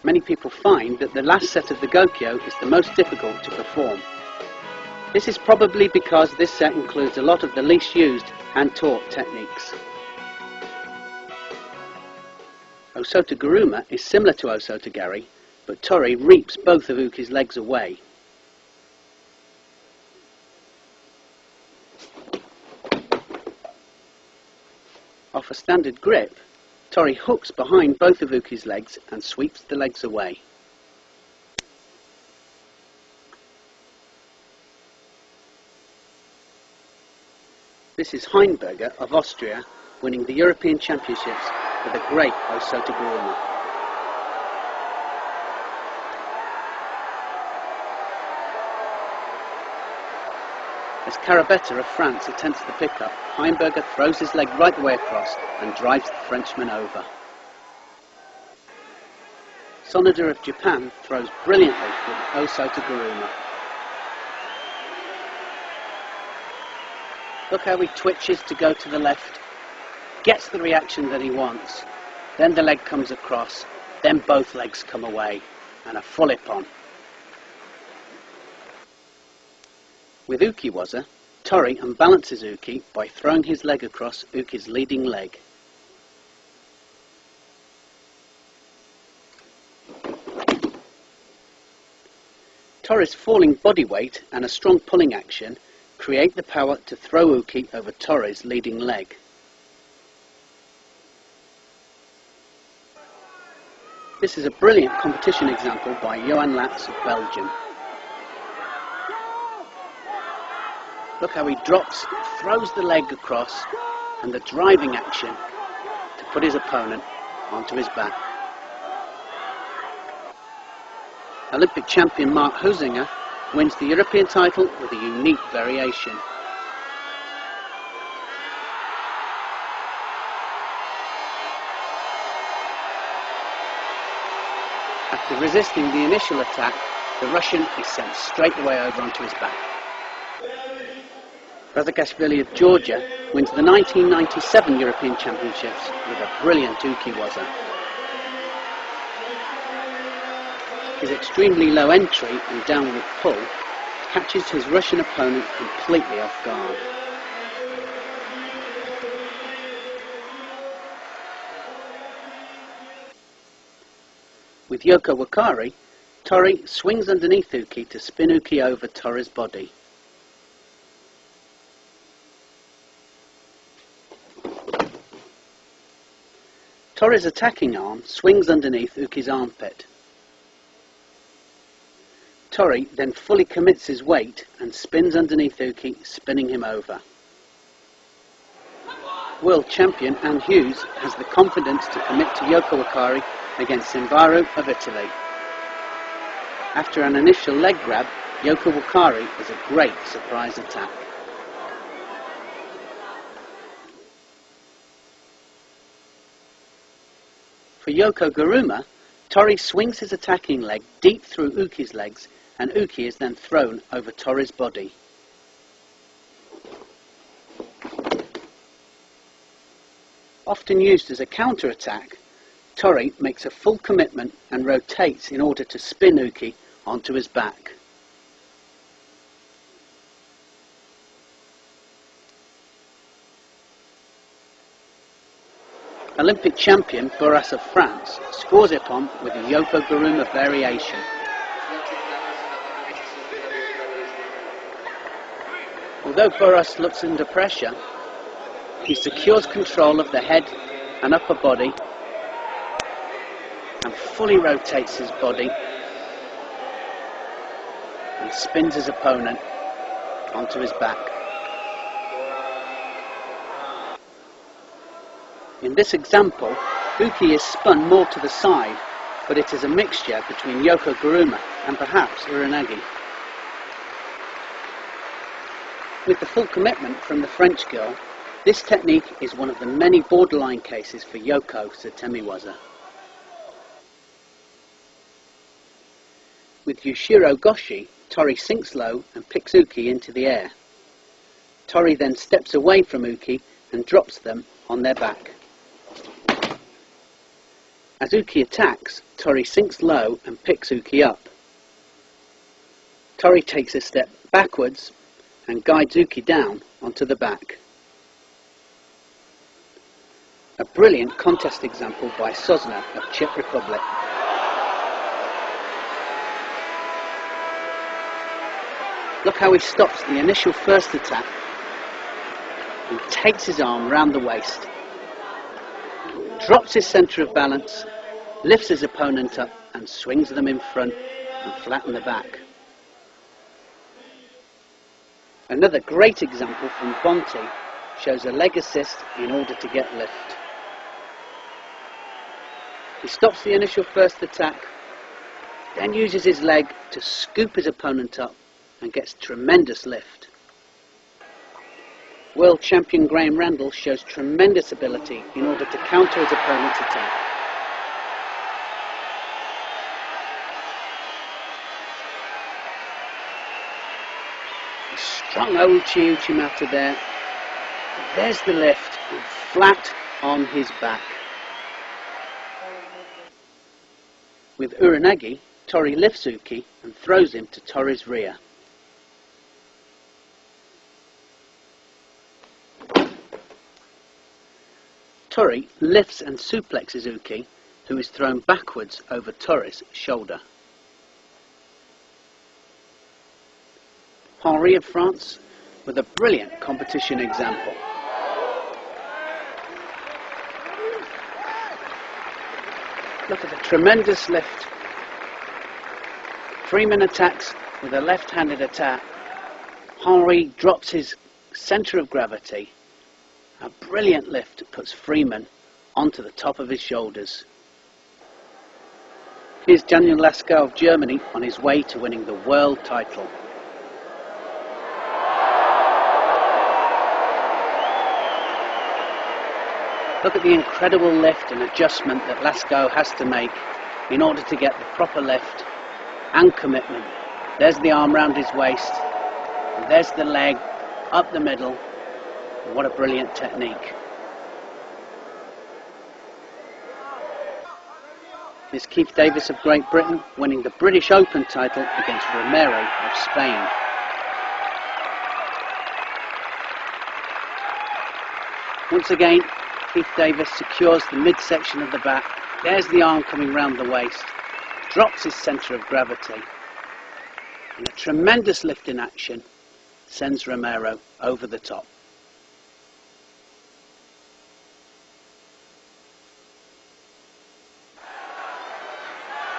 many people find that the last set of the Gokyo is the most difficult to perform. This is probably because this set includes a lot of the least used and taught techniques. Osotoguruma is similar to Osotogari, but Tori reaps both of Uki's legs away. Off a standard grip, Tori hooks behind both of Uki's legs and sweeps the legs away. This is Heinberger of Austria winning the European Championships with a great Osotoguruma. As Carabetta of France attempts the pickup, Heinberger throws his leg right the way across and drives the Frenchman over. Sonoda of Japan throws brilliantly with Osotoguruma. Look how he twitches to go to the left, gets the reaction that he wants, then the leg comes across, then both legs come away, and a full ippon. With Ukiwaza, Tori unbalances Uki by throwing his leg across Uki's leading leg. Tori's falling body weight and a strong pulling action create the power to throw Uki over Tori's leading leg. This is a brilliant competition example by Johan Latz of Belgium. Look how he drops, throws the leg across, and the driving action to put his opponent onto his back. Olympic champion Mark Husinger wins the European title with a unique variation. After resisting the initial attack, the Russian is sent straight away over onto his back. Razakashvili of Georgia wins the 1997 European Championships with a brilliant Ukiwaza. His extremely low entry and downward pull catches his Russian opponent completely off guard. With Yoko Wakari, Tori swings underneath Uki to spin Uki over Tori's body. Tori's attacking arm swings underneath Uki's armpit. Tori then fully commits his weight and spins underneath Uki, spinning him over. World champion Anne Hughes has the confidence to commit to Yoko Wakari against Simbaru of Italy. After an initial leg grab, Yoko Wakari is a great surprise attack. For Yoko Guruma, Tori swings his attacking leg deep through Uki's legs, and Uki is then thrown over Tori's body. Often used as a counter-attack, Tori makes a full commitment and rotates in order to spin Uki onto his back. Olympic champion Boras of France scores ippon with a Yoko Guruma variation. Although Boras looks under pressure, he secures control of the head and upper body and fully rotates his body and spins his opponent onto his back. In this example, Uki is spun more to the side, but it is a mixture between Yoko Guruma and perhaps Uranagi. With the full commitment from the French girl, this technique is one of the many borderline cases for Yoko Satemiwaza. With Yushiro Goshi, Tori sinks low and picks Uki into the air. Tori then steps away from Uki and drops them on their back. As As Uki attacks, Tori sinks low and picks Uki up. Tori takes a step backwards and guides Uki down onto the back. A brilliant contest example by Sosna of Czech Republic. Look how he stops the initial first attack and takes his arm round the waist, drops his centre of balance, lifts his opponent up and swings them in front and flat in the back. Another great example from Bonti shows a leg assist in order to get lift. He stops the initial first attack, then uses his leg to scoop his opponent up and gets tremendous lift. World champion Graham Randall shows tremendous ability in order to counter his opponent's attack. Strong Uchi Uchimata there. There's the lift and flat on his back. With Uranagi, Tori lifts Uki and throws him to Tori's rear. Tori lifts and suplexes Uki, who is thrown backwards over Tori's shoulder. Henri of France with a brilliant competition example. Look at the tremendous lift. Freeman attacks with a left-handed attack. Henri drops his centre of gravity. A brilliant lift puts Freeman onto the top of his shoulders. Here's Daniel Lascaux of Germany on his way to winning the world title. Look at the incredible lift and adjustment that Lascaux has to make in order to get the proper lift and commitment. There's the arm round his waist, and there's the leg up the middle. What a brilliant technique. Here's Keith Davis of Great Britain winning the British Open title against Romero of Spain. Once again, Keith Davis secures the midsection of the back. There's the arm coming round the waist, drops his centre of gravity, and a tremendous lift in action sends Romero over the top.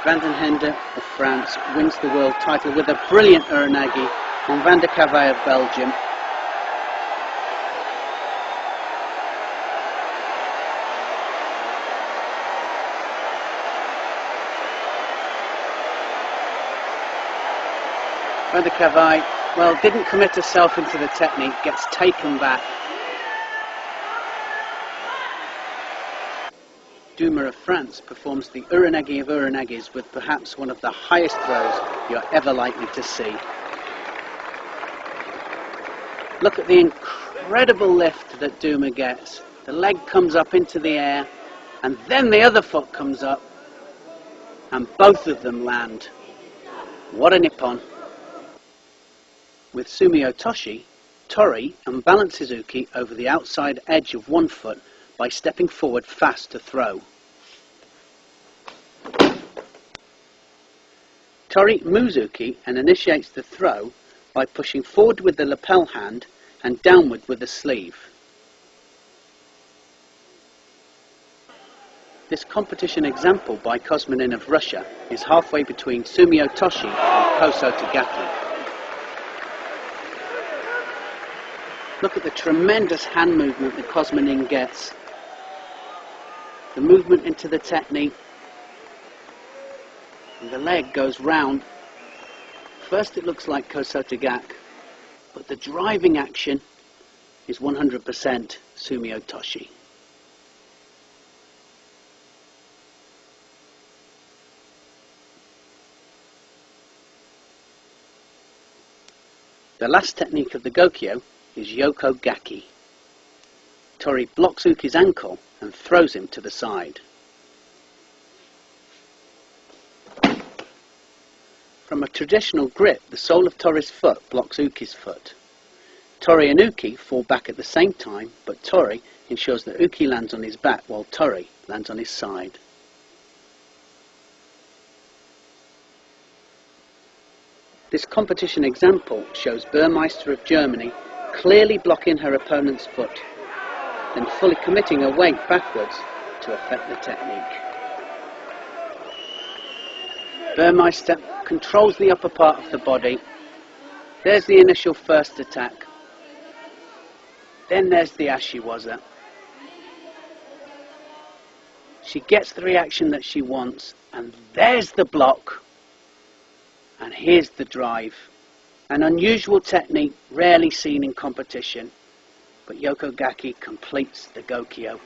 Van den Hende of France wins the world title with a brilliant Uranagi on Van der Cavay of Belgium. Van der Cavay, well, didn't commit herself into the technique, gets taken back. Dumas of France performs the Uranagi of Uranagis with perhaps one of the highest throws you're ever likely to see. Look at the incredible lift that Dumas gets. The leg comes up into the air and then the other foot comes up and both of them land. What a nippon. With Sumio Toshi, Tori unbalances Uki over the outside edge of one foot by stepping forward fast to throw. Tori moves Uki and initiates the throw by pushing forward with the lapel hand and downward with the sleeve. This competition example by Kosminin of Russia is halfway between Sumio Toshi and Koso Tagaki. Look at the tremendous hand movement that Kosminin gets. The movement into the technique, and the leg goes round. First it looks like Koso Tagaki, but the driving action is 100% Sumio Toshi. The last technique of the Gokyo is Yoko Gaki. Tori blocks Uki's ankle and throws him to the side. From a traditional grip, the sole of Tori's foot blocks Uki's foot. Tori and Uki fall back at the same time, but Tori ensures that Uki lands on his back while Tori lands on his side. This competition example shows Burmeister of Germany clearly blocking her opponent's foot, then fully committing her weight backwards to affect the technique. Burmeister controls the upper part of the body. There's the initial first attack. Then there's the Ashiwaza. She gets the reaction that she wants, and there's the block. And here's the drive. An unusual technique rarely seen in competition, but Yoko Gaki completes the Gokyo.